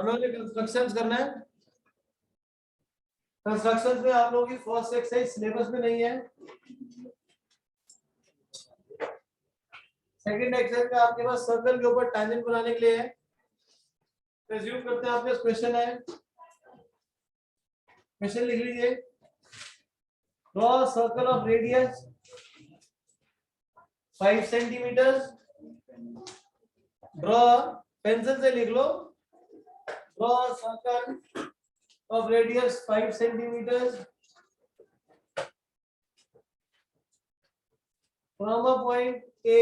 हम लोग ने कंस्ट्रक्शंस करना है। कंस्ट्रक्शंस में आप लोगों की फर्स्ट एक्सरसाइज सिलेबस में नहीं है। सेकंड एक्सरसाइज में आपके पास सर्कल के ऊपर टैंजेंट बनाने के लिए है। रिज्यूम करते हैं, आपके क्वेश्चन है, क्वेश्चन लिख लीजिए। Draw circle of radius 5 centimetre. Draw, pencil से लिख लो, draw circle of radius 5 centimeters from a point A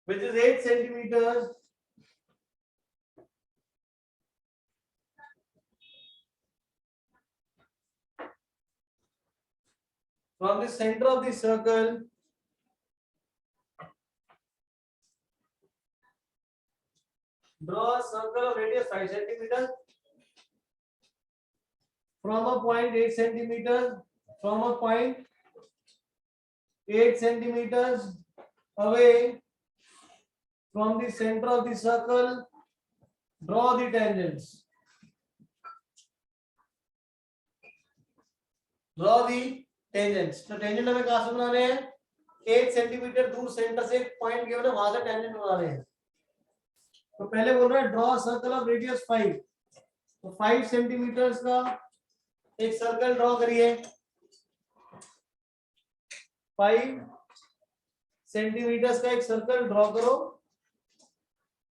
which is 8 centimeters from the center of the circle draw a circle of radius 5 centimeters from a point 8 centimeters from a point 8 centimeters away from the center of the circle. Draw the tangents. Draw the tangents. तो tangent हमें कहां से बनाने हैं? 8 centimetre दूर centre से एक point given है, वहां से टेंजेंट बनाने हैं। तो पहले बोल रहा है ड्रॉ सर्कल ऑफ रेडियस 5, तो 5 सेंटीमीटर का एक सर्कल ड्रॉ करिए। 5 सेंटीमीटर का एक सर्कल ड्रॉ करो।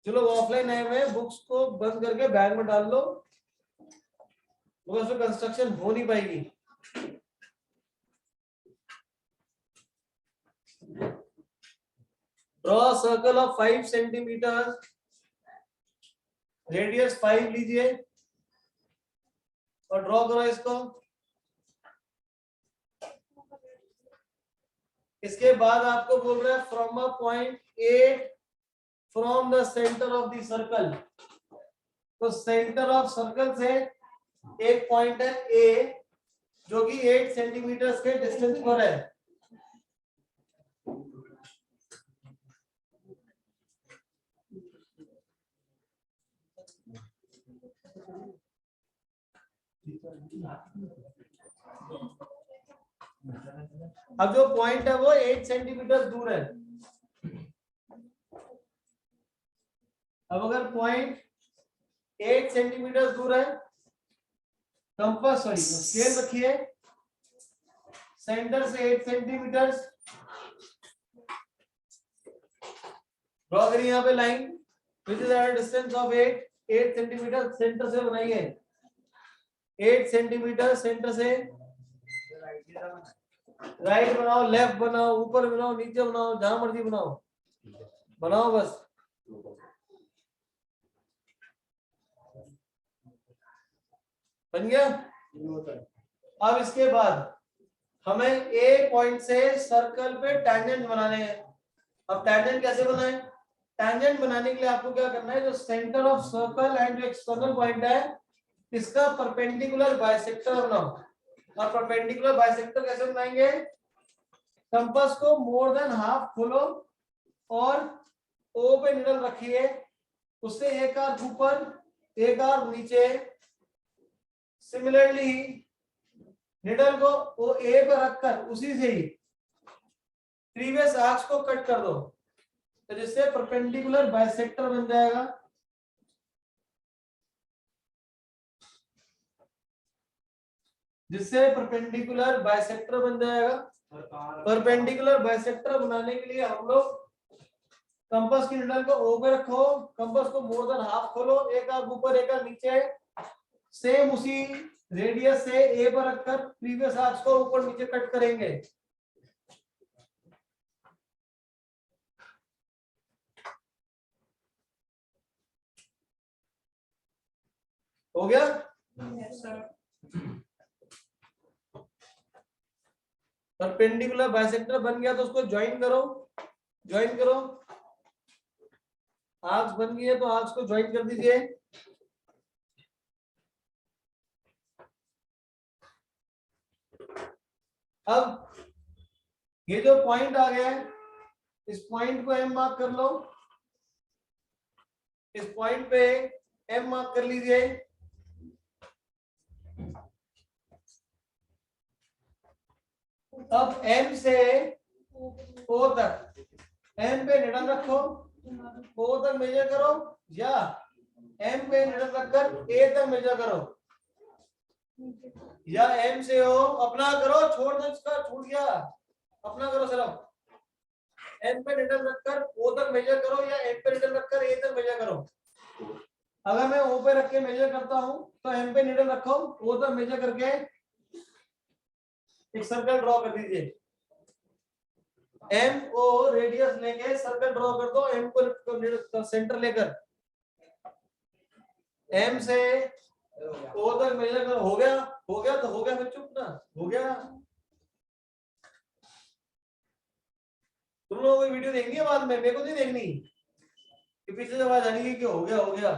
जो लोग ऑफलाइन आए हुए हैं बुक्स को बंद करके बैग में डाल लो, उसमें कंस्ट्रक्शन हो नहीं पाएगी। Draw circle of 5 centimetre, radius 5 लीजिए और ड्रॉ करो इसको। इसके बाद आपको बोल रहा है from a point A, from the centre of the circle. तो सेंटर ऑफ सर्कल से एक पॉइंट है ए जो कि 8 सेंटीमीटर के डिस्टेंस पर है। अब जो पॉइंट है वो 8 सेंटीमीटर दूर है। अब अगर पॉइंट 8 सेंटीमीटर दूर है, कंपास सॉरी स्केल रखिए, सेंटर से 8 सेंटीमीटर ड्रॉ करिए यहाँ पे line, which is at distance of 8 centimetre centre से बनाइए। 8 सेंटीमीटर सेंटर से राइट बनाओ, लेफ्ट बनाओ, ऊपर बनाओ, नीचे बनाओ, जहां मर्जी बनाओ, बनाओ बस। बन गया। अब इसके बाद हमें ए पॉइंट से सर्कल पे टैंजेंट बनाने हैं। अब टैंजेंट कैसे बनाएं? टैंजेंट बनाने के लिए आपको क्या करना है, जो सेंटर ऑफ सर्कल एंड जो एक्सटर्नल पॉइंट है इसका परपेंडिकुलर बाइसेक्टर बनाओ। और परपेंडिकुलर बाइसेक्टर कैसे बनाएंगे? कंपास को मोर देन हाफ खोलो और ओ पे निडल रखिए, उससे एक आर्क ऊपर एक आर्क नीचे। सिमिलरली निडल को ओ ए पर रखकर उसी से ही प्रीवियस आर्क्स को कट कर दो, तो जिससे परपेंडिकुलर बाइसेक्टर बन जाएगा। जिससे परपेंडिकुलर बाइसेक्टर बन जाएगा। परपेंडिकुलर बाइसेक्टर बनाने के लिए हम लोग कंपास की निडल को ओ पे रखो, कंपास को मोर देन हाफ खोलो, एक आर्क ऊपर एक आर्क नीचे, सेम उसी रेडियस से ए पर रखकर प्रीवियस आर्क्स को ऊपर नीचे कट करेंगे। हो गया? परपेंडिकुलर बाइसेक्टर बन गया तो उसको ज्वाइन करो, ज्वाइन करो। आर्क्स बन गई है तो आर्क्स को ज्वाइन कर दीजिए। अब ये जो पॉइंट आ गया है, इस पॉइंट को एम मार्क कर लो, इस पॉइंट पे एम मार्क कर लीजिए। अब एम से ओ तक, एम पे निडल रखो, ओ तक मेजर करो, या एम पे निडल रखकर ए तक मेजर करो, या एम से ओ अपना करो, छोड़ दो इसका, छूट गया, अपना करो सिर्फ। एम पे निडल रखकर ओ तक मेजर करो, या एम पे निडल रखकर ए तक मेजर करो। अगर मैं ओ पे रख के मेजर करता हूं तो एम पे निडल रखो, ओ तक मेजर करके एक सर्कल ड्रॉ कर दीजिए। एम ओ रेडियस लेके सर्कल ड्रॉ कर दो, एम को सेंटर लेकर एम से ओ तक मेजर कर। हो गया, हो गया तो हो गया, फिर चुप ना, हो गया। तुम लोगों को वीडियो देखनी है बाद में, मेरे को नहीं देखनी कि पीछे से आवाज आनी है कि हो गया हो गया।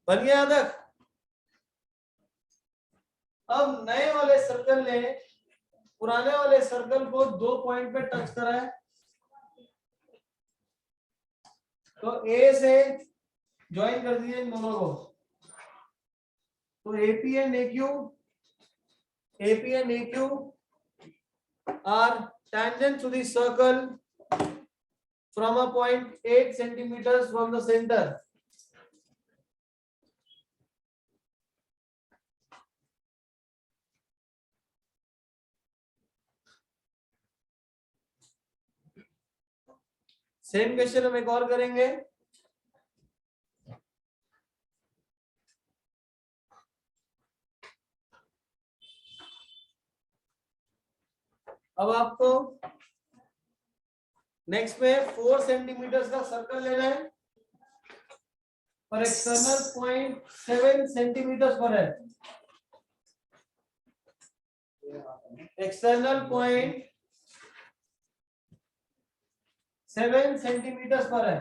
बन गया यहां तक। अब नए वाले सर्कल ने पुराने वाले सर्कल को 2 पॉइंट पे टच करा है, तो ए से ज्वाइन कर दीजिए इन दोनों को। तो AP and AQ are tangent to the circle from a point 8 centimeters from the center. Same question हम एक और करेंगे। अब आपको नेक्स्ट में 4 सेंटीमीटर का सर्कल लेना है और एक्सटर्नल पॉइंट 7 सेंटीमीटर पर है। एक्सटर्नल पॉइंट 7 सेंटीमीटर पर है,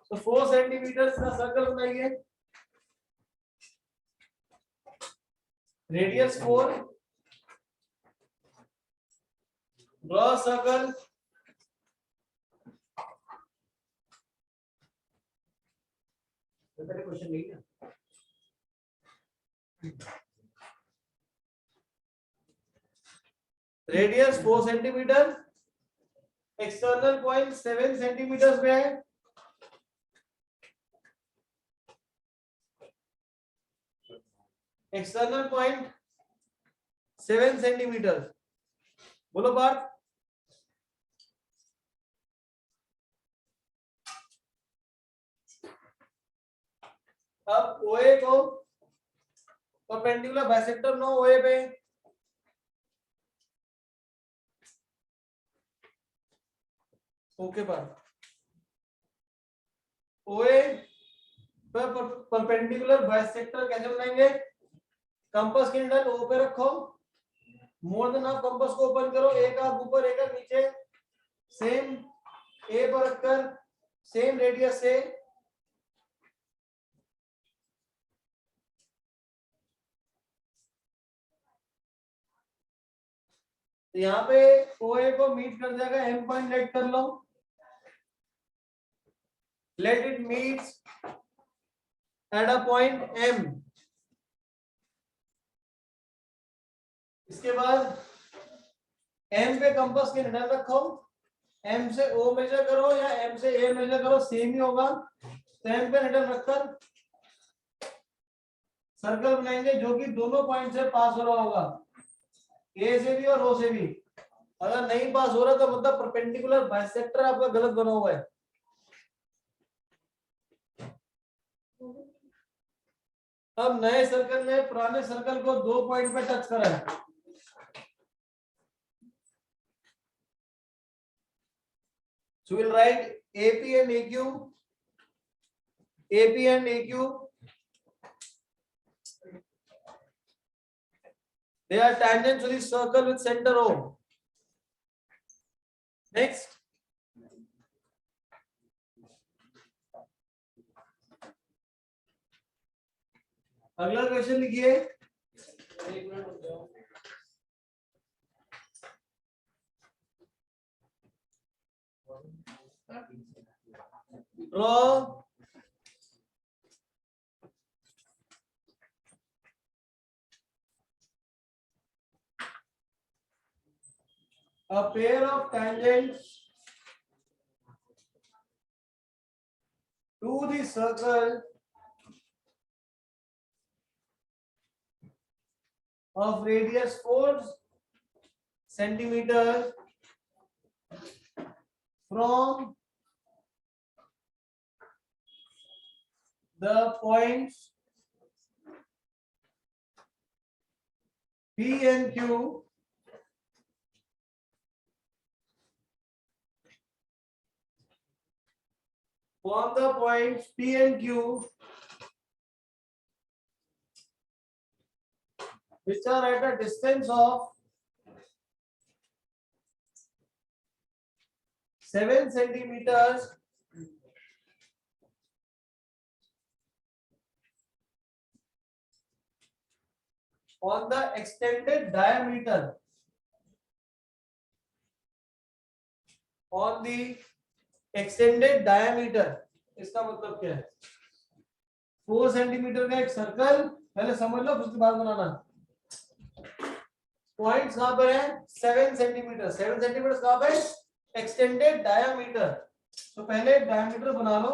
तो 4 सेंटीमीटर का सर्कल बनाइए, रेडियस 4, ड्रॉ सर्कल। पहले क्वेश्चन नहीं है, radius 4 centimetre, external point 7 centimetre पे है। एक्सटर्नल पॉइंट 7 सेंटीमीटर, बोलो बात। अब OA को परपेंडिकुलर बाइसेक्टर नो OA पे, ओके पर OA पर परपेंडिकुलर बाइसेक्टर कैसे बनाएंगे? कंपास की निडल O पे रखो, मोर देन हाफ कंपास को ओपन करो, एक हाथ ऊपर एक हाथ नीचे, सेम A पर रखकर सेम रेडियस से तो यहाँ पे OA को मीट कर जाएगा, M पॉइंट लेट कर लो, let it meets at a point M। इसके बाद M पे कंपास की निडल रखो, M से O मेजर करो या M से A मेजर करो, सेम ही होगा। तो M पे निडल रखकर सर्कल बनाएंगे जो कि दोनों पॉइंट से पास हो रहा होगा, A से भी और O से भी। अगर नहीं पास हो रहा तो मतलब परपेंडिकुलर बाइसेक्टर आपका गलत बना हुआ है। अब नए सर्कल ने पुराने सर्कल को 2 पॉइंट पे टच करा है, so we'll write AP and AQ, they are tangent to the circle with center O. Next, अगला क्वेश्चन लिखिए। Draw a pair of tangents to the circle of radius 4 centimeters from the points P and Q from the points P and Q which are at a distance of 7 centimeters on the extended diameter on the extended diameter। इसका मतलब क्या है? 4 centimetre का एक circle पहले समझ लो, उसके बाद बनाना। पॉइंट्स कहां पर है? 7 सेंटीमीटर। 7 सेंटीमीटर कहां पे? Extended diameter. तो पहले डायमीटर बना लो।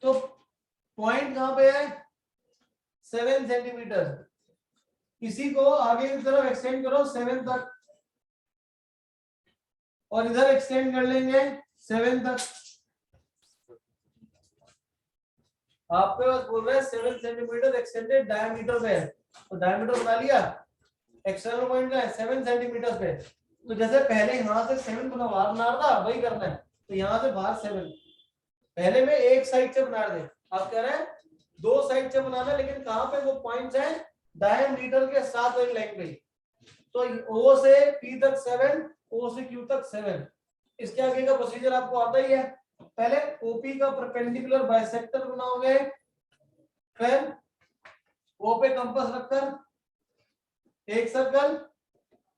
तो पॉइंट कहां पे है? 7 सेंटीमीटर। इसी को आगे की तरफ एक्सटेंड करो 7 तक, और इधर एक्सटेंड कर लेंगे 7 तक। आपके पास बोल रहे हैं 7 सेंटीमीटर एक्सटेंडेड डायमीटर पे है, तो डायमीटर बना लिया। एक्सटर्नल पॉइंट का है 7 सेंटीमीटर पे। तो जैसे पहले यहां से 7 बना था, वही करना है। तो यहां से बाहर 7 पहले में एक साइड से बना दे। आप कह रहे हैं 2 साइड से बनाना है, लेकिन कहां पे वो पॉइंट्स हैं? डायमीटर के साथ एक लाइन पे। तो O से P तक 7, O से Q तक 7। इसके आगे का प्रोसीजर आपको आता ही है। पहले OP का परपेंडिकुलर बाइसेक्टर बनाओगे, फिर O पे कंपास रखकर एक सर्कल,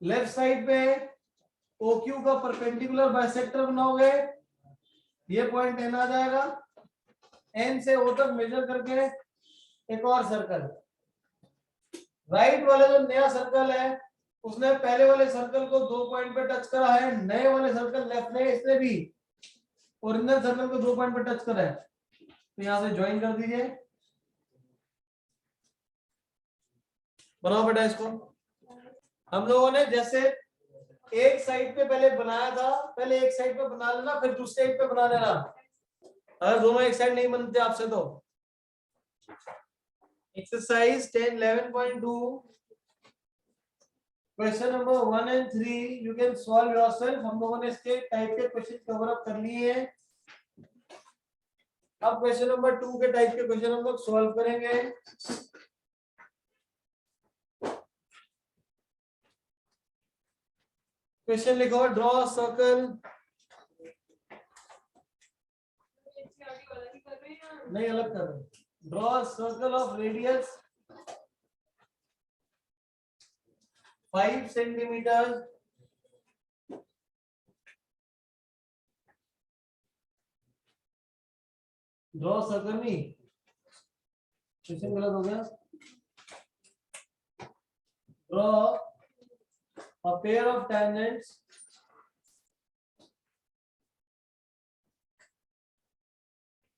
लेफ्ट साइड पे OQ का परपेंडिकुलर बाइसेक्टर बनाओगे, ये पॉइंट N आ जाएगा। N से O तक मेजर करके एक और सर्कल। राइट वाले जो नया सर्कल है उसने पहले वाले सर्कल को 2 पॉइंट पे टच करा है, नए वाले सर्कल लेफ्ट ने इसने भी ओरिजिनल सर्कल को 2 पॉइंट पे टच करा है। तो यहां से ज्वाइन कर दीजिए। बनाओ बेटा इसको। हम लोगों ने जैसे एक साइड पे पहले बनाया था, पहले एक साइड पे बना लेना, फिर दूसरे साइड पे बना लेना। अगर दोनों एक साइड नहीं बनते आपसे तो exercise 10-11.2 question number 1 and 3 you can solve yourself. हम लोगों ने इसके टाइप के क्वेश्चन कवर अप कर लिए हैं। अब क्वेश्चन नंबर 2 के टाइप के क्वेश्चन हम लोग सॉल्व करेंगे। क्वेश्चन लिखो, ड्रॉ सर्कल, नहीं अलग कर रहे, draw circle of radius 5 centimetre draw circle नहीं, क्वेश्चन गलत हो गया। Draw a pair of tangents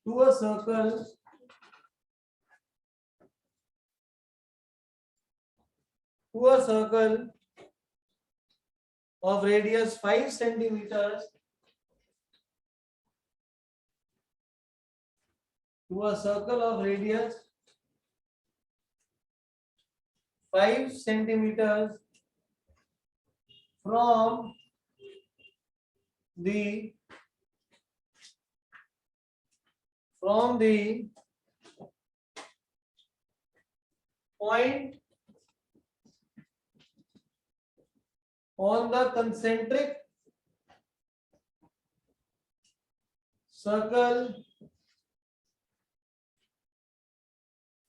to a circle of radius 5 centimeters to a circle of radius 5 centimeters from the point on the concentric circle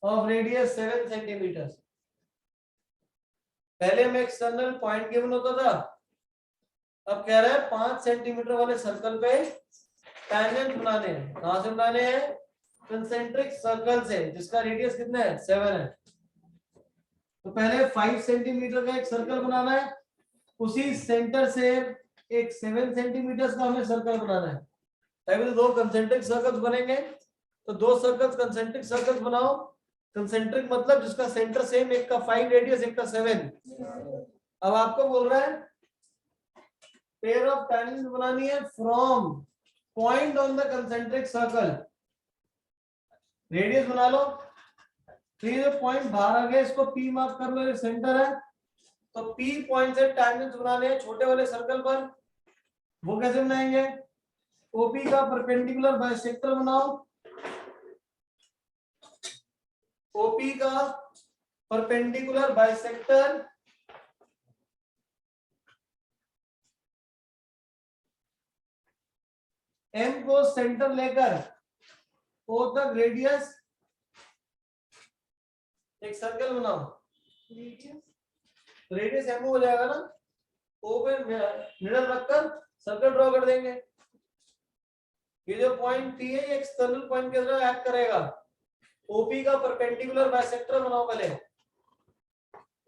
of radius 7 centimetre. पहले में external point given होता था, अब कह रहा है 5 सेंटीमीटर वाले circle पे टैंजेंट बनाने हैं। कहां से बनाने हैं? कंसेंट्रिक सर्कल से, जिसका रेडियस कितना है? 7 है। तो पहले 5 सेंटीमीटर का एक सर्कल बनाना है, उसी सेंटर से एक 7 सेंटीमीटर का हमें सर्कल बनाना है। तभी तो 2 कंसेंट्रिक सर्कल्स बनेंगे। तो 2 सर्कल्स कंसेंट्रिक सर्कल्स बनाओ। कंसेंट्रिक मतलब जिसका सेंटर सेम, एक का 5 रेडियस, एक का 7। अब आपको बोल रहा है पेयर ऑफ टैंजेंट बनानी है from point on the concentric circle. Radius बना लो, फिर जो पॉइंट बाहर आ गया इसको P मार्क कर लो, ये सेंटर है। तो P पॉइंट से टैंजेंट बनाने हैं छोटे वाले सर्कल पर। वो कैसे बनाएंगे? OP का परपेंडिकुलर बाइसेक्टर बनाओ। OP का परपेंडिकुलर बाइसेक्टर M को सेंटर लेकर O तक रेडियस एक सर्कल बनाओ। रेडियस M हो जाएगा ना, O पे मिडल रखकर सर्कल ड्रॉ कर देंगे। ये जो पॉइंट P है ये एक्सटर्नल पॉइंट की तरह एक्ट करेगा। OP का परपेंडिकुलर बाइसेक्टर बनाओ पहले।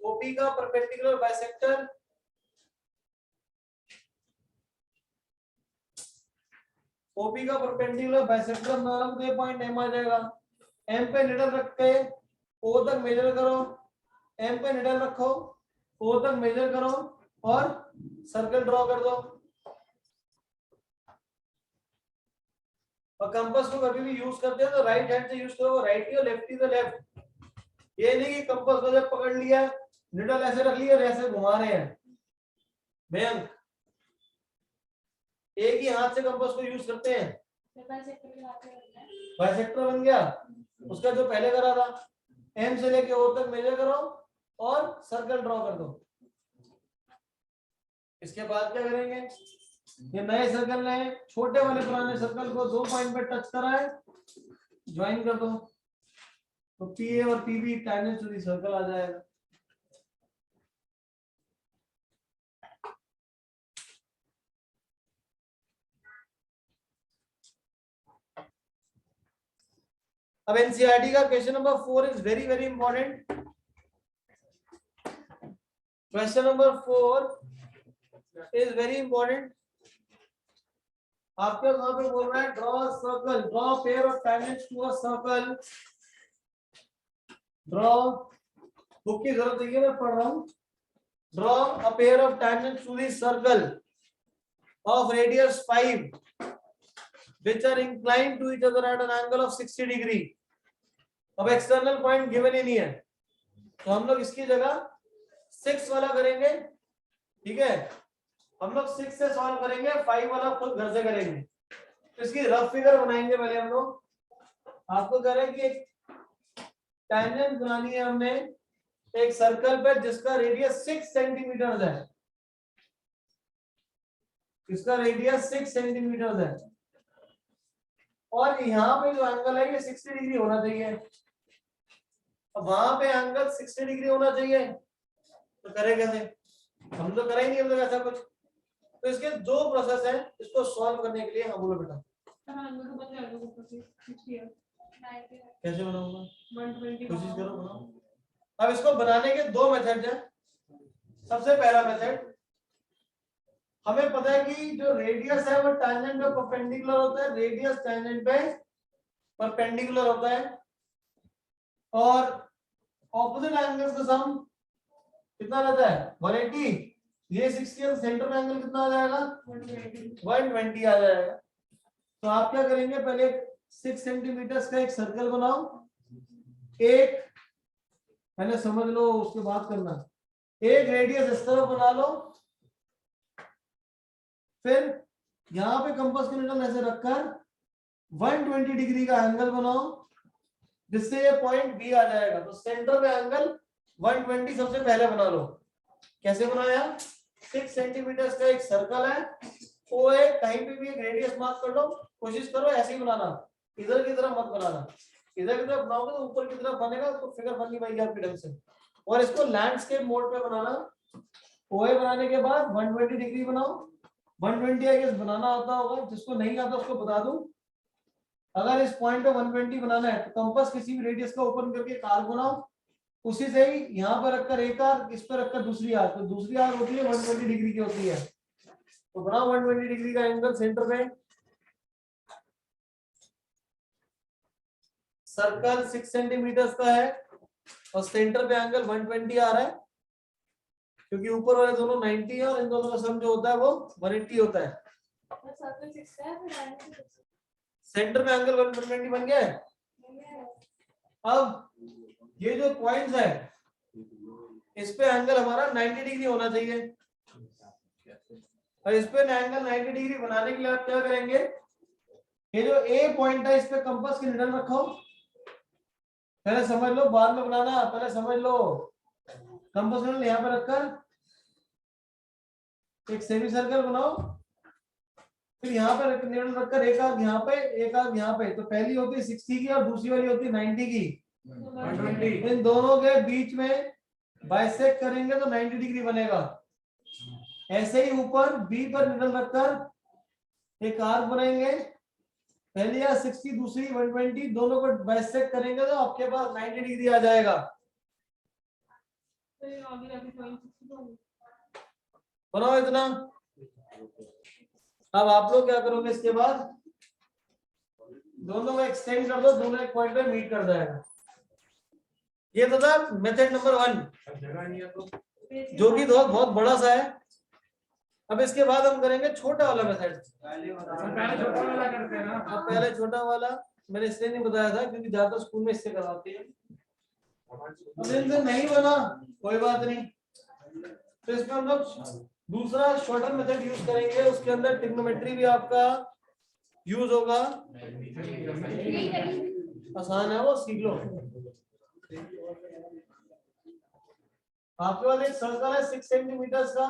OP का परपेंडिकुलर बाइसेक्टर OP का परपेंडिकुलर बाइसेक्टर बनाओ तो ये पॉइंट M आ जाएगा। M पे निडल रख के O तक मेजर करो, M पे निडल रखो, O तक मेजर करो और सर्कल ड्रॉ कर दो। और कंपास को कभी भी यूज करते हो तो राइट हैंड से यूज करो, राइट और लेफ्टी तो लेफ्ट। ये नहीं कि कंपास को जब पकड़ लिया, निडल ऐसे रख लिया और ऐसे घुमा रहे हैं। मयंक, एक ही हाथ से कंपास को यूज करते हैं। बाइसेक्टर बन गया, उसका जो पहले करा था M से लेके O तक मेजर करो और सर्कल ड्रॉ कर दो। इसके बाद क्या करेंगे? ये नए सर्कल ने छोटे वाले पुराने सर्कल को 2 पॉइंट पे टच करा है, ज्वाइन कर दो तो PA और PB tangent to the circle आ जाएगा। अब एनसीईआरटी का question number 4 is very very important. Question number 4 is very important. आपके वहां पे बोल रहा है draw circle, draw pair of tangents to a circle. Draw, book की जरूरत नहीं है, मैं पढ़ रहा हूं। Draw a pair of tangents to the circle of radius 5 which are inclined to each other at an angle of 60 degree। अब external point given ही नहीं है तो हम लोग इसकी जगह 6 वाला करेंगे। ठीक है, हम लोग 6 से सॉल्व करेंगे, 5 वाला खुद घर से करेंगे। तो इसकी रफ फिगर बनाएंगे पहले हम लोग। आपको कह रहे हैं कि एक टैंजेंट बनानी है हमने एक सर्कल पे जिसका रेडियस 6 सेंटीमीटर है। इसका रेडियस 6 सेंटीमीटर है और यहाँ पे जो एंगल है ये 60 डिग्री होना चाहिए। अब वहां पे एंगल 60 डिग्री होना चाहिए तो करे कैसे? हम तो करेंगे हम लोग ऐसा कुछ। तो इसके 2 प्रोसेस हैं इसको सॉल्व करने के लिए। हम बोलो बेटा कैसे बनाऊंगा? 120 कोशिश करो बनाओ। अब इसको बनाने के 2 मेथड हैं। सबसे पहला मेथड, हमें पता है कि जो रेडियस है वो टैंजेंट पे परपेंडिकुलर होता है। रेडियस टैंजेंट पे परपेंडिकुलर होता है और ऑपोजिट एंगल्स का सम कितना रहता है? 180। ये 60 और सेंटर में एंगल कितना आ जाएगा? 120 आ जाएगा। तो आप क्या करेंगे? पहले 6 सेंटीमीटर का एक सर्कल बनाओ। एक पहले समझ लो उसके बाद करना। एक रेडियस इस तरफ बना लो, फिर यहां पे कंपास के निडल ऐसे रखकर 120 डिग्री का एंगल बनाओ जिससे ये पॉइंट बी आ जाएगा। तो सेंटर पे एंगल 120 सबसे पहले बना लो। कैसे बनाया? 6 सेंटीमीटर का एक सर्कल है, वो है, कहीं पे भी एक रेडियस मार्क कर लो। कोशिश करो ऐसे ही बनाना, इधर की तरफ मत बनाना। इधर की तरफ बनाओगे तो ऊपर की तरफ बनेगा तो फिगर बन नहीं पाएगी आपके ढंग से। और इसको लैंडस्केप मोड पे बनाना। ओए बनाने के बाद 120 डिग्री बनाओ। 120 आई गेस बनाना आता होगा, जिसको नहीं आता उसको बता दूं। अगर इस पॉइंट पे 120 बनाना है तो कंपास किसी भी रेडियस का ओपन करके एक आर्क बनाओ, उसी से ही यहाँ पर रखकर एक आर्क, इस पर रखकर दूसरी आर्क, तो दूसरी आर्क होती है 120 डिग्री की होती है। तो बनाओ 120 डिग्री का एंगल सेंटर पे। सर्कल 6 सेंटीमीटर का है और सेंटर पे एंगल 120 आ रहा है, क्योंकि ऊपर वाले दोनों 90 है और इन दोनों का सम जो होता है वो 180 होता है। सेंटर में एंगल 120 बन गया है। अब ये जो पॉइंट्स है इस पे एंगल हमारा 90 डिग्री होना चाहिए, और इस पे एंगल 90 डिग्री बनाने के लिए आप क्या करेंगे, ये जो ए पॉइंट है इस पे कंपास की निडल रखो। पहले समझ लो, बाद में बनाना, पहले समझ लो। कंपास की निडल यहाँ पे रखकर एक सेमी सर्कल बनाओ, फिर यहाँ पर निडल रखकर एक आर्क यहाँ पे, एक आर्क यहाँ पे। तो पहली होती है 60 की और दूसरी वाली होती है 90 की। 120 इन दोनों के बीच में बाइसेक्ट करेंगे तो 90 डिग्री बनेगा। ऐसे ही ऊपर बी पर निडल रखकर एक आर्क बनाएंगे, पहली या 60 दूसरी 120, दोनों को बाइसेक्ट करेंगे तो आपके पास 90 डिग्री आ जाएगा। बनाओ इतना। अब आप लोग क्या करोगे, इसके बाद दोनों को एक्सटेंड कर दो, दोनों एक पॉइंट पे मीट कर जाएगा। ये तो था मेथड नंबर 1, जो कि बहुत बड़ा सा है। अब इसके बाद हम करेंगे छोटा वाला मेथड। पहले छोटा वाला करते हैं ना। अब पहले छोटा वाला मैंने इसलिए नहीं बताया था क्योंकि ज्यादा स्कूल में इससे करवाते हैं। अब इनसे नहीं बना कोई बात नहीं, तो इसमें हम लोग दूसरा शॉर्टर मेथड यूज करेंगे। उसके अंदर ट्रिग्नोमेट्री भी आपका यूज होगा, आसान है वो, सीख लो। आपके पास एक सर्कल है 6 सेंटीमीटर का,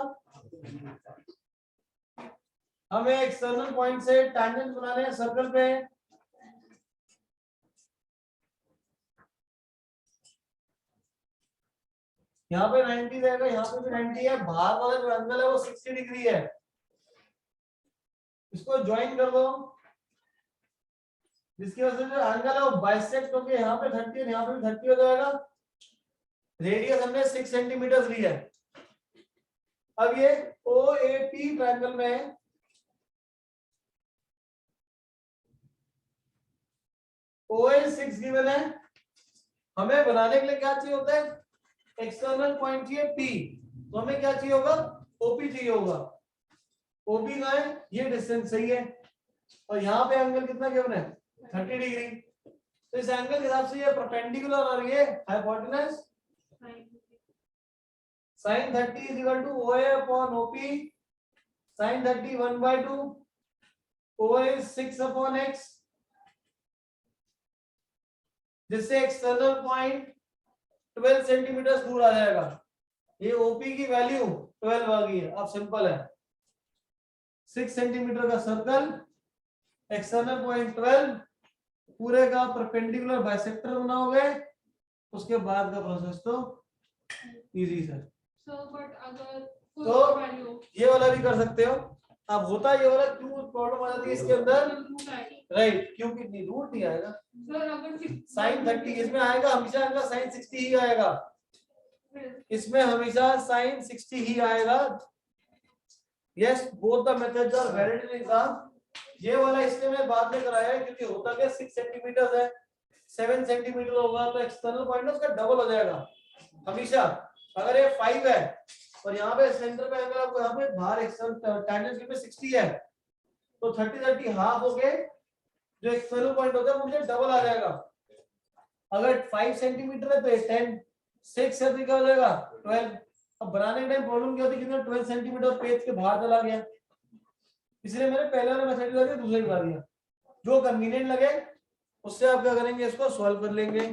हमें एक्सटर्नल पॉइंट से टैंजेंट बनाने हैं सर्कल पे। यहाँ पे 90 रहेगा, यहाँ पे भी 90 है, बाहर वाला जो एंगल है वो 60 डिग्री है। इसको ज्वाइन कर दो, जिसकी वजह से जो एंगल है वो बाइसेक्ट होकर यहाँ पे 30 और यहाँ पे भी 30 हो जाएगा। रेडियस हमने 6 सेंटीमीटर ली है। अब ये OAP ट्रायंगल में OA 6 गिवन है। हमें बनाने के लिए क्या चाहिए होता है, एक्सटर्नल पॉइंट चाहिए P, तो हमें क्या चाहिए होगा, OP चाहिए होगा। OP का है ये डिस्टेंस सही है, और यहाँ पे एंगल कितना गिवन है, 30 डिग्री। तो इस एंगल के हिसाब से ये परपेंडिकुलर और ये hypotenuse sin 30 is equal to OA upon OP, sin 30 1/2, OA is 6 upon x, जिससे एक्सटर्नल पॉइंट 12 सेंटीमीटर दूर आ जाएगा। ये ओपी की वैल्यू 12 आ गई है। अब सिंपल है, 6 सेंटीमीटर का सर्कल, एक्सटर्नल पॉइंट 12, पूरे का परपेंडिकुलर बाइसेक्टर बनाओगे, उसके बाद का प्रोसेस तो इजी है। तो ये वाला भी कर सकते हो। अब होता है ये वाला क्यों प्रॉब्लम आ जाती है इसके अंदर, राइट, क्योंकि नहीं रूट नहीं आएगा। sin 30 इसमें आएगा हमेशा, आएगा sin 60 ही आएगा, इसमें हमेशा sin 60 ही आएगा। Yes, both the methods are valid in exam. ये वाला इसलिए मैं बाद में कराया है क्योंकि होता क्या 6 सेंटीमीटर है, 7 सेंटीमीटर होगा तो एक्सटर्नल पॉइंट उसका डबल हो जाएगा हमेशा। अगर ये 5 है और यहाँ पे सेंटर पे अगर आपको यहाँ पे बाहर एक्सटर्नल टैंजेंट पे 60 है, तो 30 हाफ हो गए, जो एक्सटर्नल पॉइंट होता है वो मुझे डबल आ जाएगा। अगर 5 सेंटीमीटर है तो 10, 6 से अधिक हो जाएगा 12। अब बनाने के टाइम प्रॉब्लम क्या होती है कि 12 सेंटीमीटर पेज के बाहर चला गया, इसलिए मैंने पहले वाला मेथड बता दिया, दूसरे बता दिया। जो कन्वीनियंट लगे उससे आप क्या करेंगे, इसको सॉल्व कर लेंगे।